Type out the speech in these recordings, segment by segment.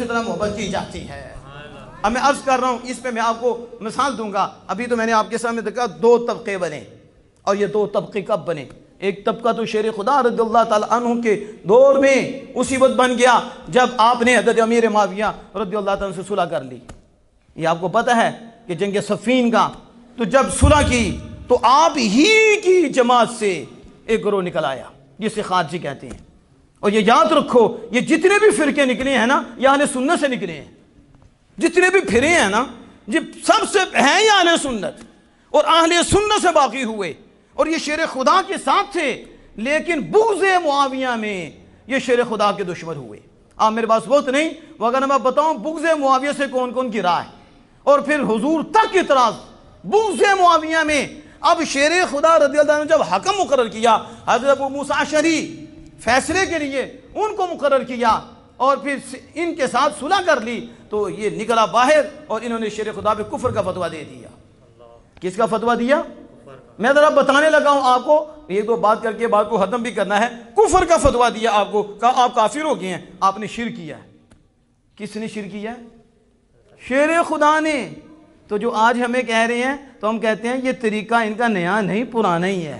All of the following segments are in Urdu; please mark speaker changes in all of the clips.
Speaker 1: طرح محبت کی جاتی ہے۔ اب میں عرض کر رہا ہوں، اس پہ میں آپ کو مثال دوں گا۔ ابھی تو میں نے آپ کے سامنے دیکھا 2 طبقے بنے، اور یہ 2 طبقے کب بنے؟ ایک طبقہ تو شیر خدا رضی اللہ تعالیٰ عنہ کے دور میں اسی وقت بن گیا جب آپ نے حضرت امیر معاویہ رضی اللہ تعالیٰ سے صلح کر لی۔ یہ آپ کو پتہ ہے کہ جنگ صفین کا تو جب صلح کی تو آپ ہی کی جماعت سے ایک گروہ نکل آیا جسے خارجی کہتے ہیں۔ اور یہ یاد رکھو، یہ جتنے بھی فرقے نکلے ہیں نا یہ اہل سنت سے نکلے ہیں، جتنے بھی پھرے ہیں نا یہ سب سے ہیں یہ اہل سنت، اور اہل سنت سے باقی ہوئے، اور یہ شیر خدا کے ساتھ تھے، لیکن بغض معاویہ میں یہ شیر خدا کے دشمن ہوئے۔ آپ میرے پاس وقت نہیں، اگر میں بتاؤں بغض معاویہ سے کون کون گرا ہے، اور پھر حضور تک اعتراض بغض معاویہ میں۔ اب شیر خدا رضی اللہ عنہ جب حکم مقرر کیا، حضرت ابو موسیٰ اشعری فیصلے کے لیے ان کو مقرر کیا اور پھر ان کے ساتھ صلح کر لی، تو یہ نکلا باہر اور انہوں نے شیر خدا پہ کفر کا فتویٰ دے دیا۔ کس کا فتویٰ دیا؟ میں ذرا بتانے لگا ہوں آپ کو، یہ تو بات کر کے بات کو ختم بھی کرنا ہے۔ کفر کا فتویٰ دیا آپ کو، کہا آپ کافر ہو گئے ہیں، آپ نے شرک کیا ہے۔ کس نے شرک کیا ہے؟ شیر خدا نے۔ تو جو آج ہمیں کہہ رہے ہیں تو ہم کہتے ہیں یہ طریقہ ان کا نیا نہیں پرانا ہی ہے۔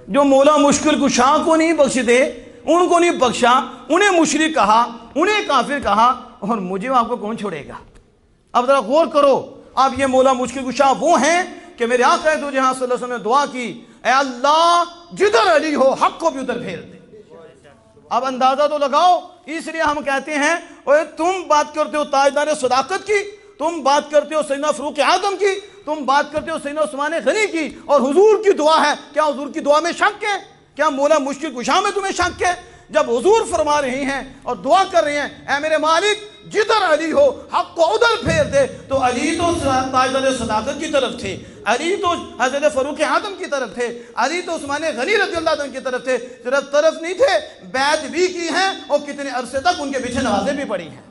Speaker 1: جو مولا مشکل کشا کو نہیں بخش دے ان کو نہیں بخشا، انہیں مشرک کہا، انہیں کافر کہا، اور مجھے آپ کو کون چھوڑے گا؟ اب ذرا غور کرو، اب یہ مولا مشکل کشا وہ ہیں کہ میرے آقا دو جہاں صلی اللہ علیہ وسلم نے دعا کی، اے اللہ جدھر علی ہو حق کو بھی ادھر پھیر دے۔ اب اندازہ تو لگاؤ، اس لیے ہم کہتے ہیں اوے تم بات کرتے ہو تاجدار صداقت کی، تم بات کرتے ہو سیدنا فاروق اعظم کی، تم بات کرتے ہو سیدنا عثمان غنی کی، اور حضور کی دعا ہے، کیا حضور کی دعا میں شک ہے؟ کیا مولا مشکل کشا میں تمہیں شک ہے؟ جب حضور فرما رہے ہیں اور دعا کر رہے ہیں اے میرے مالک جدھر علی ہو حق کو ادھر پھیر دے، تو علی تو تاجدار صداقت کی طرف تھے، علی تو حضرت فاروق اعظم کی طرف تھے، علی تو عثمان غنی رضی اللہ عنہ کی طرف تھے، صرف طرف نہیں تھے، بیعت بھی کی ہیں اور کتنے عرصے تک ان کے پیچھے نمازیں بھی پڑھی ہیں۔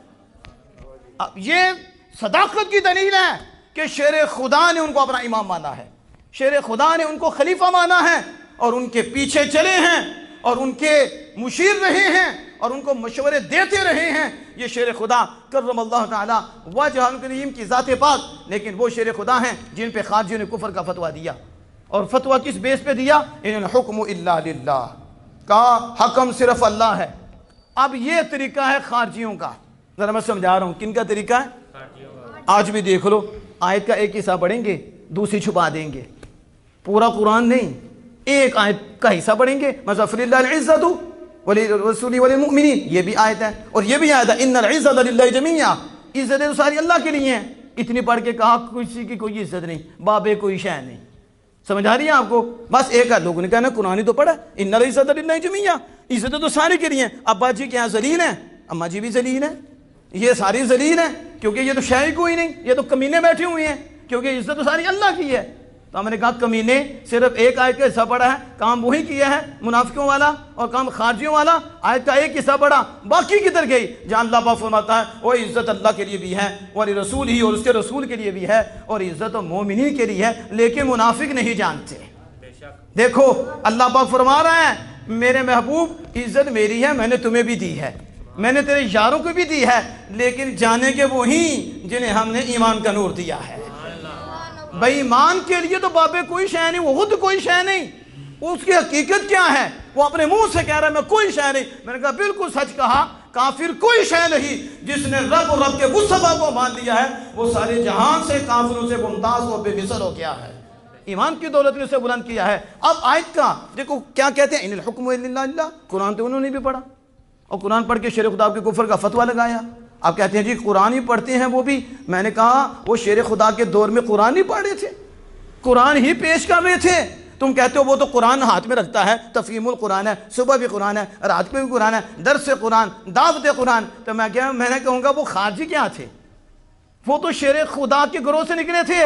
Speaker 1: اب یہ صداقت کی دلیل ہے کہ شیر خدا نے ان کو اپنا امام مانا ہے، شیر خدا نے ان کو خلیفہ مانا ہے، اور ان کے پیچھے چلے ہیں اور ان کے مشیر رہے ہیں اور ان کو مشورے دیتے رہے ہیں۔ یہ شیر خدا کرم اللہ تعالی وجہ کریم کی ذات پاک، لیکن وہ شیر خدا ہیں جن پہ خارجیوں نے کفر کا فتویٰ دیا، اور فتویٰ کس بیس پہ دیا؟ ان الحکم الا للہ، کا حکم صرف اللہ ہے۔ اب یہ طریقہ ہے خارجیوں کا، ذرا میں سمجھا رہا ہوں کن کا طریقہ ہے۔ آج بھی دیکھ لو، آیت کا ایک حصہ پڑھیں گے دوسری چھپا دیں گے، پورا قرآن نہیں، ایک آیت کا حصہ پڑھیں گے، مثلا فللہ العزت وللرسول وللمؤمنین، یہ بھی آیت ہے، اور یہ بھی آیت ہے ان العزت للہ جمیعا، عزت تو ساری اللہ کے لیے ہیں۔ اتنی پڑھ کے کہا کسی کی کوئی عزت نہیں، بابے کوئی شے نہیں، سمجھ آ رہی ہے آپ کو؟ بس ایک ہے، لوگوں نے کہا نا قرآن ہی تو پڑھا ان العزت للہ جمیعا، عزت تو سارے کے لیے ہیں۔ ابا جی کے یہاں ذلیل ہیں، اماں جی بھی ذلیل ہیں، یہ ساری ذلیل ہیں، کیونکہ یہ تو شے کوئی نہیں، یہ تو کمینے بیٹھے ہوئے ہیں، کیونکہ عزت تو ساری اللہ کی ہے۔ تو ہم نے کہا کمینے صرف ایک آیت کا حصہ پڑھا ہے، کام وہی کیا ہے منافقوں والا اور کام خارجیوں والا، آیت کا ایک حصہ پڑھا، باقی کدھر گئی؟ جہاں اللہ پاک فرماتا ہے وہ عزت اللہ کے لیے بھی ہے اور رسول ہی اور اس کے رسول کے لیے بھی ہے اور عزت مومنین کے لیے ہے، لیکن منافق نہیں جانتے۔ دیکھو اللہ پاک فرما رہا ہے میرے محبوب عزت میری ہے، میں نے تمہیں بھی دی ہے، میں نے تیرے یاروں کو بھی دی ہے، لیکن جانے کے وہی جنہیں ہم نے ایمان کا نور دیا ہے۔ بے ایمان کے لیے تو بابے کوئی شے نہیں، وہ خود کوئی شے نہیں، اس کی حقیقت کیا ہے؟ وہ اپنے منہ سے کہہ رہا ہے میں کوئی شے نہیں۔ میں نے کہا بالکل سچ کہا، کافر کوئی شے نہیں، جس نے رب اور رب کے مصطفیٰ کو مان لیا ہے وہ سارے جہان سے کافروں سے ممتاز اور بے مثل ہو گیا ہے، ایمان کی دولت نے اسے بلند کیا ہے۔ اب آیت کا دیکھو کیا کہتے ہیں، ان الحکم الا للہ، قرآن تو انہوں نے بھی پڑھا اور قرآن پڑھ کے شیر خدا کے کفر کا فتویٰ لگایا۔ آپ کہتے ہیں جی قرآن ہی پڑھتے ہیں وہ بھی، میں نے کہا وہ شیر خدا کے دور میں قرآن ہی پڑھ رہے تھے، قرآن ہی پیش کر رہے تھے۔ تم کہتے ہو وہ تو قرآن ہاتھ میں رکھتا ہے، تفہیم القرآن ہے، صبح بھی قرآن ہے، رات میں بھی قرآن ہے، درس قرآن، دعوت قرآن، تو میں نے کہوں گا وہ خارجی کیا تھے؟ وہ تو شیر خدا کے گروہ سے نکلے تھے،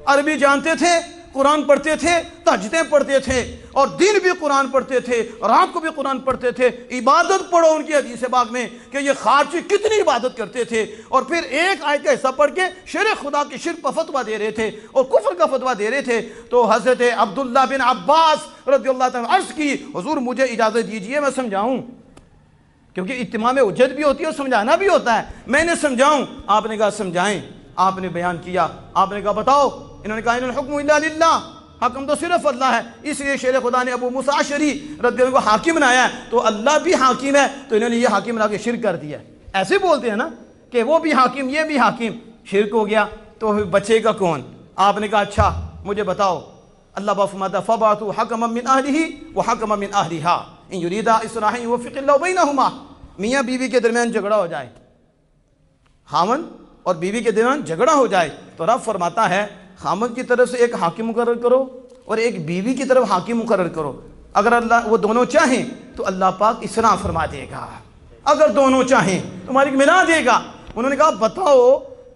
Speaker 1: عربی جانتے تھے، قرآن پڑھتے تھے، تہجدیں پڑھتے تھے، اور دن بھی قرآن پڑھتے تھے، رات کو بھی قرآن پڑھتے تھے۔ عبادت پڑھو ان کی حدیث پاک میں کہ یہ خارجی کتنی عبادت کرتے تھے، اور پھر ایک آیت کا حصہ پڑھ کے شیر خدا کی شرک کا فتویٰ دے رہے تھے اور کفر کا فتویٰ دے رہے تھے۔ تو حضرت عبداللہ بن عباس رضی اللہ تعالیٰ عرض کی حضور مجھے اجازت دیجئے میں سمجھاؤں کیونکہ اتمام حجت بھی ہوتی ہے اور سمجھانا بھی ہوتا ہے. میں نے سمجھاؤں, آپ نے کہا سمجھائیں, آپ نے بیان کیا, آپ نے کہا بتاؤ, انہوں نے کہا ان الحکم الا للہ, حکم تو صرف اللہ ہے. اس لیے شیر خدا نے ابو موسیٰ اشعری رضی اللہ عنہ کو حاکم بنایا ہے, تو اللہ بھی حاکم ہے, تو انہوں نے یہ حاکم بنا کے شرک کر دیا. ایسے بولتے ہیں نا کہ وہ بھی حاکم یہ بھی حاکم, شرک ہو گیا. تو بچے گا کون؟ آپ نے کہا اچھا مجھے بتاؤ. اللہ با فرماتا فَبَعَثُوا حَكَمًا مِّنْ أَهْلِهِ وَحَكَمًا مِّنْ أَهْلِهَا إِنْ يُرِيدَا إِصْلَاحًا يُوَفِّقِ اللَّهُ بَيْنَهُمَا. میاں بیوی کے درمیان جھگڑا ہو جائے, خامن اور بیوی کے درمیان جھگڑا ہو جائے, تو رب فرماتا ہے خامن کی طرف سے ایک حاکم مقرر کرو اور ایک بیوی کی طرف حاکم مقرر کرو. اگر اللہ وہ دونوں چاہیں تو اللہ پاک اصلاح فرما دے گا, اگر دونوں چاہیں تو مالک ملا دے گا. انہوں نے کہا بتاؤ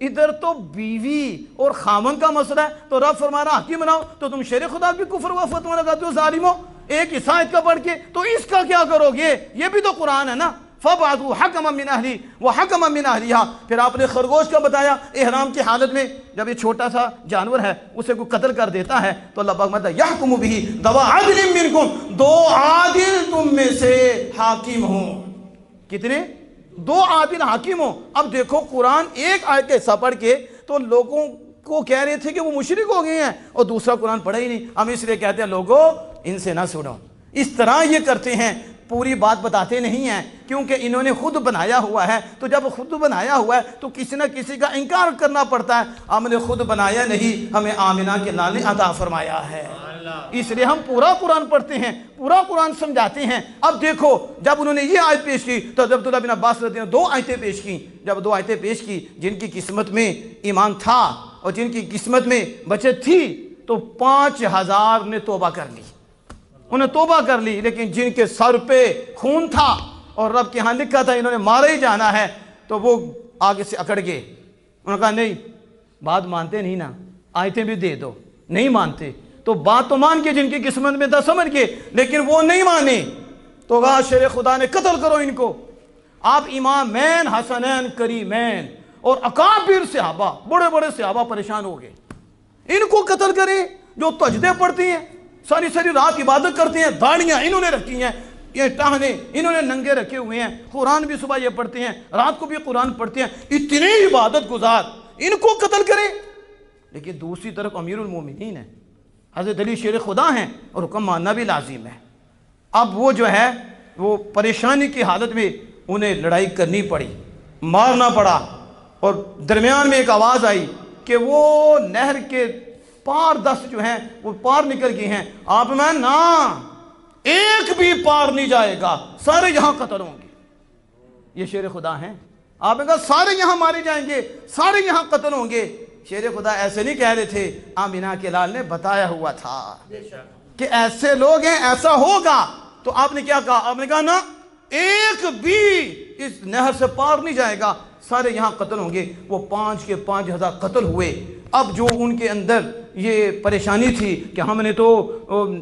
Speaker 1: ادھر تو بیوی اور خامن کا مسئلہ ہے, تو رب فرما رہا حاکم بناؤ, تو تم شیر خدا بھی کفر و فتویٰ لگاتے ہو ظالموں, ایک عیسائیت کا پڑھ کے, تو اس کا کیا کرو گے؟ یہ بھی تو قرآن ہے نا. فَبَعَثُوا حَكَمًا مِّنْ أَهْلِهِ وَحَكَمًا مِّنْ أَهْلِهَا. پھر آپ نے خرگوش کا بتایا, احرام کی حالت میں جب یہ چھوٹا سا جانور ہے اسے کوئی قتل کر دیتا ہے تو اللہ پاک کہتا ہے يَحْكُمُ بِهِ ذَوَا عَدْلٍ مِّنْكُمْ, دو عادل تم میں سے حاکم ہوں. کتنے؟ دو عادل حاکم ہوں. اب دیکھو قرآن ایک آیت کا حصہ پڑھ کے تو لوگوں کو کہہ رہے تھے کہ وہ مشرک ہو گئے ہیں, اور دوسرا قرآن پڑھا ہی نہیں. ہم اس لیے کہتے ہیں لوگوں ان سے نہ سنو. اس طرح یہ کرتے ہیں, پوری بات بتاتے نہیں ہیں, کیونکہ انہوں نے خود بنایا ہوا ہے. تو جب خود بنایا ہوا ہے تو کسی نہ کسی کا انکار کرنا پڑتا ہے. ہم نے خود بنایا نہیں, ہمیں آمنہ کے لال نے عطا فرمایا ہے, اس لیے ہم پورا قرآن پڑھتے ہیں, پورا قرآن سمجھاتے ہیں. اب دیکھو جب انہوں نے یہ آیت پیش کی تو عبداللہ بن عباس رضی اللہ عنہ دو آیتیں پیش کی. جب دو آیتیں پیش کی, جن کی قسمت میں ایمان تھا اور جن کی قسمت میں بچت تھی, تو 5000 نے توبہ کر لی, انہیں توبہ کر لی. لیکن جن کے سر پہ خون تھا اور رب کے ہاں لکھا تھا انہوں نے مارا ہی جانا ہے, تو وہ آگے سے اکڑ گئے. انہوں نے کہا نہیں, بات مانتے نہیں نا, آیتیں بھی دے دو. نہیں مانتے تو بات تو مان کے جن کی قسمت میں تھا سمجھ کے, لیکن وہ نہیں مانے. تو کہا شیر خدا نے قتل کرو ان کو. آپ امامین حسنین کریمین اور اکابر صحابہ, بڑے بڑے صحابہ پریشان ہو گئے, ان کو قتل کریں جو تہجدیں پڑھتی ہیں, ساری ساری رات عبادت کرتے ہیں, داڑیاں انہوں نے رکھی ہیں, یہ ٹہنے انہوں نے ننگے رکھے ہوئے ہیں, قرآن بھی صبح یہ پڑھتے ہیں, رات کو بھی قرآن پڑھتے ہیں, اتنے عبادت گزار, ان کو قتل کریں. لیکن دوسری طرف امیر المومنین ہے, حضرت علی شیر خدا ہیں, اور حکم ماننا بھی لازم ہے. اب وہ جو ہے وہ پریشانی کی حالت میں انہیں لڑائی کرنی پڑی, مارنا پڑا. اور درمیان میں ایک آواز آئی کہ وہ نہر کے پار 10 جو ہیں وہ پار نکل گئے ہیں. آپ میں نا ایک بھی پار نہیں جائے گا, سارے یہاں قتل ہوں گے. یہ شیر خدا ہیں. آپ نے کہا سارے یہاں مارے جائیں گے, سارے یہاں قتل ہوں گے. شیر خدا ایسے نہیں کہہ رہے تھے, آمینہ کے لال نے بتایا ہوا تھا کہ ایسے لوگ ہیں, ایسا ہوگا. تو آپ نے کیا کہا؟ آپ نے کہا نا ایک بھی اس نہر سے پار نہیں جائے گا, سارے یہاں قتل ہوں گے. وہ 5 کے 5000 قتل ہوئے. اب جو ان کے اندر یہ پریشانی تھی کہ ہم نے تو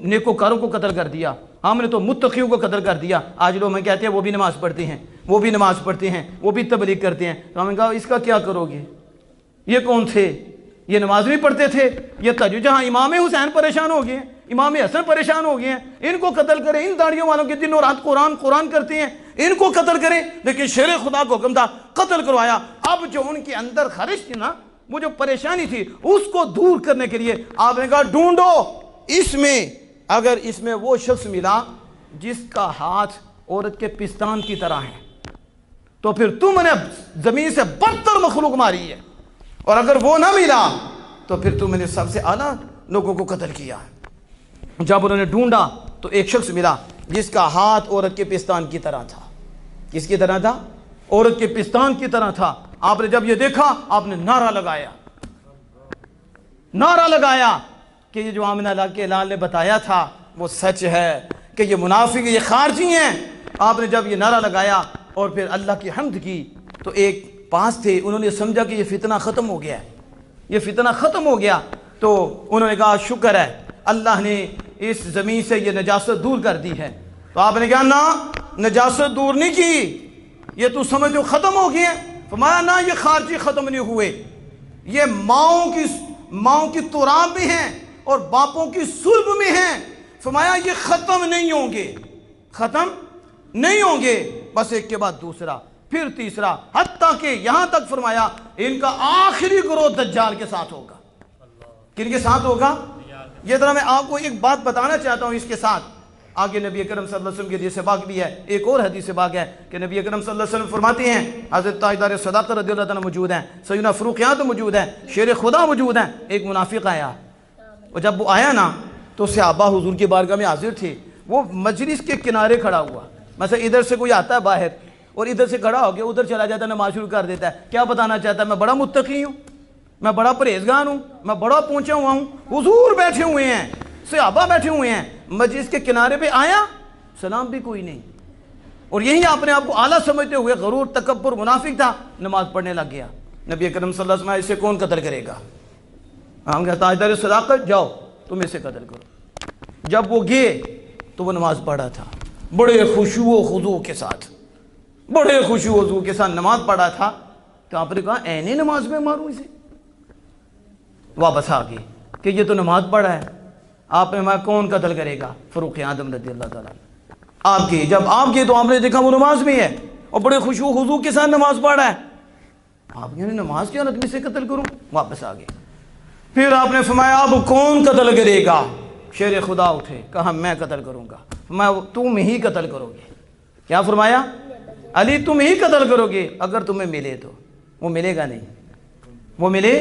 Speaker 1: نیکوکاروں کو قتل کر دیا, ہم نے تو متقیوں کو قتل کر دیا. آج لوگ میں کہتے ہیں وہ بھی نماز پڑھتے ہیں, وہ بھی نماز پڑھتے ہیں, وہ بھی تبلیغ کرتے ہیں. تو ہم نے کہا اس کا کیا کرو گے؟ یہ کون تھے؟ یہ نماز بھی پڑھتے تھے. یہ تہجد, جہاں امام حسین پریشان ہو گئے ہیں, امام حسن پریشان ہو گئے ہیں, ان کو قتل کریں. ان داڑیوں والوں کے دن اور رات قرآن کرتے ہیں, ان کو قتل کریں. لیکن شیر خدا کو حکم تھا قتل کروایا. اب جو ان کے اندر خارج تھی نا, وہ جو پریشانی تھی, اس کو دور کرنے کے لیے آپ نے کہا ڈھونڈو اس میں, اگر اس میں وہ شخص ملا جس کا ہاتھ عورت کے پستان کی طرح ہے, تو پھر تم نے زمین سے بدتر مخلوق ماری ہے. اور اگر وہ نہ ملا تو پھر تم نے سب سے اعلیٰ لوگوں کو قتل کیا. جب انہوں نے ڈھونڈا تو ایک شخص ملا جس کا ہاتھ عورت کے پستان کی طرح تھا. کس کی طرح تھا؟ عورت کے پستان کی طرح تھا. آپ نے جب یہ دیکھا آپ نے نعرہ لگایا کہ یہ جو آمنہ کے لال نے بتایا تھا وہ سچ ہے, کہ یہ منافق, یہ خارجی ہیں. آپ نے جب یہ نعرہ لگایا اور پھر اللہ کی حمد کی, تو ایک پاس تھے, انہوں نے سمجھا کہ یہ فتنہ ختم ہو گیا ہے, یہ فتنہ ختم ہو گیا. تو انہوں نے کہا شکر ہے اللہ نے اس زمین سے یہ نجاست دور کر دی ہے. تو آپ نے کہا نا نجاست دور نہیں کی, یہ تو سمجھو ختم ہو گئی ہے. فرمایا نا یہ خارجی ختم نہیں ہوئے, یہ ماؤں کی تراب میں ہیں اور باپوں کی صلب میں ہیں. فرمایا یہ ختم نہیں ہوں گے, ختم نہیں ہوں گے. بس ایک کے بعد دوسرا، پھر تیسرا، حتیٰ کہ یہاں تک فرمایا ان کا آخری گروہ دجال کے ساتھ ہوگا۔ کن کے ساتھ ہوگا؟ یہ ذرا میں آپ کو ایک بات بتانا چاہتا ہوں اس کے ساتھ۔ آگے نبی اکرم صلی اللہ علیہ وسلم کی حدیث پاک بھی ہے، ایک اور حدیث پاک ہے کہ نبی اکرم صلی اللہ علیہ وسلم فرماتے ہیں، حضرت تاجدار صداقت رضی اللہ عنہ موجود ہیں، سیدنا فاروق اعظم موجود ہیں، شیر خدا موجود ہیں۔ ایک منافق آیا، اور جب وہ آیا نا تو صحابہ حضور کی بارگاہ میں حاضر تھے، وہ مجلس کے کنارے کھڑا ہوا، مثلا ادھر سے کوئی آتا ہے باہر اور ادھر سے کھڑا ہو کے ادھر چلا جاتا ہے، نماز شروع کر دیتا ہے، کیا بتانا چاہتا ہے؟ میں بڑا متقی ہوں، میں بڑا پرہیزگار ہوں، میں بڑا پہنچا ہوا ہوں۔ حضور بیٹھے ہوئے ہیں، صحابہ بیٹھے ہوئے ہیں، مجلس کے کنارے پہ آیا، سلام بھی کوئی نہیں، اور یہی اپنے آپ کو اعلیٰ سمجھتے ہوئے غرور تکبر منافق تھا، نماز پڑھنے لگ گیا۔ نبی اکرم صلی اللہ علیہ وسلم اسے کون قتل کرے گا؟ ہم کہتے ہیں تاجدار صداقت جاؤ تم اسے قتل کرو۔ جب وہ گئے تو وہ نماز پڑھا تھا، بڑے خشوع و خضوع کے ساتھ، بڑے خشوع و خضوع کے ساتھ نماز پڑھا تھا، تو آپ نے کہا اینی نماز میں ماروں اسے؟ واپس آ گئے کہ یہ تو نماز پڑھا ہے۔ آپ نے فرمایا کون قتل کرے گا؟ فاروق اعظم رضی اللہ تعالیٰ عنہ۔ آپ گئے، جب آپ گئے تو آپ نے دیکھا وہ نماز میں ہے اور بڑے خشوع و خضوع کے ساتھ نماز پڑھ رہا ہے۔ آپ نے نماز کی حالت میں سے قتل کروں؟ واپس آ گئے۔ پھر آپ نے فرمایا اب کون قتل کرے گا؟ شیر خدا اٹھے، کہا میں قتل کروں گا۔ فرمایا تم ہی قتل کرو گے۔ کیا فرمایا؟ علی تم ہی قتل کرو گے اگر تمہیں ملے تو۔ وہ ملے گا نہیں، وہ ملے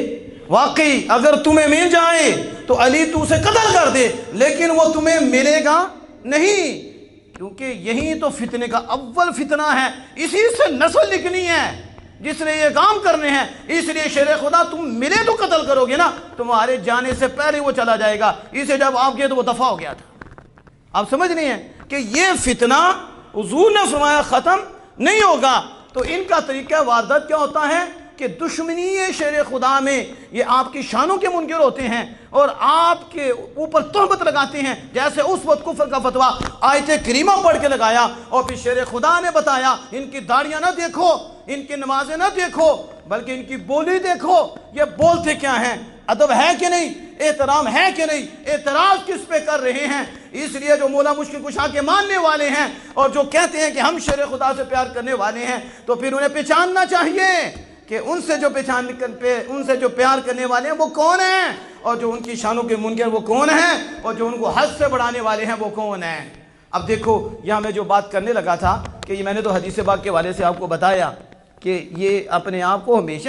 Speaker 1: واقعی اگر تمہیں مل جائے تو علی تو اسے قتل کر دے، لیکن وہ تمہیں ملے گا نہیں، کیونکہ یہی تو فتنے کا اول فتنہ ہے، اسی سے نسل نکلی ہے جس نے یہ کام کرنے ہیں۔ اس لیے شیر خدا تم ملے تو قتل کرو گے نا، تمہارے جانے سے پہلے وہ چلا جائے گا۔ اسے جب آپ گئے تو وہ دفع ہو گیا تھا۔ آپ سمجھ نہیں ہیں کہ یہ فتنہ حضور نے فرمایا ختم نہیں ہوگا۔ تو ان کا طریقہ واردات کیا ہوتا ہے کہ دشمنی شیر خدا میں یہ آپ کی شانوں کے منکر ہوتے ہیں اور آپ کے اوپر تہمت لگاتے ہیں، جیسے اس وقت کفر کا فتویٰ آیت کریمہ پڑھ کے لگایا، اور پھر شیر خدا نے بتایا ان کی داڑیاں نہ دیکھو، ان کی نمازیں نہ دیکھو، بلکہ ان کی بولی دیکھو، یہ بولتے کیا ہیں، ادب ہے کہ نہیں، احترام ہے کہ نہیں، اعتراض کس پہ کر رہے ہیں۔ اس لیے جو مولا مشکل کشا کے ماننے والے ہیں اور جو کہتے ہیں کہ ہم شیر خدا سے پیار کرنے والے ہیں، تو پھر انہیں پہچاننا چاہیے کہ ان سے جو پیار کرنے والے ہیں وہ کون ہیں، اور جو ان کی شانوں کے منکر وہ کون ہیں، اور جو ان کو حد سے بڑھانے والے ہیں وہ کون ہیں۔ اب دیکھو یہاں میں جو بات کرنے لگا تھا کہ یہ میں نے تو حدیث پاک کے حوالے سے آپ کو بتایا کہ یہ اپنے آپ کو ہمیشہ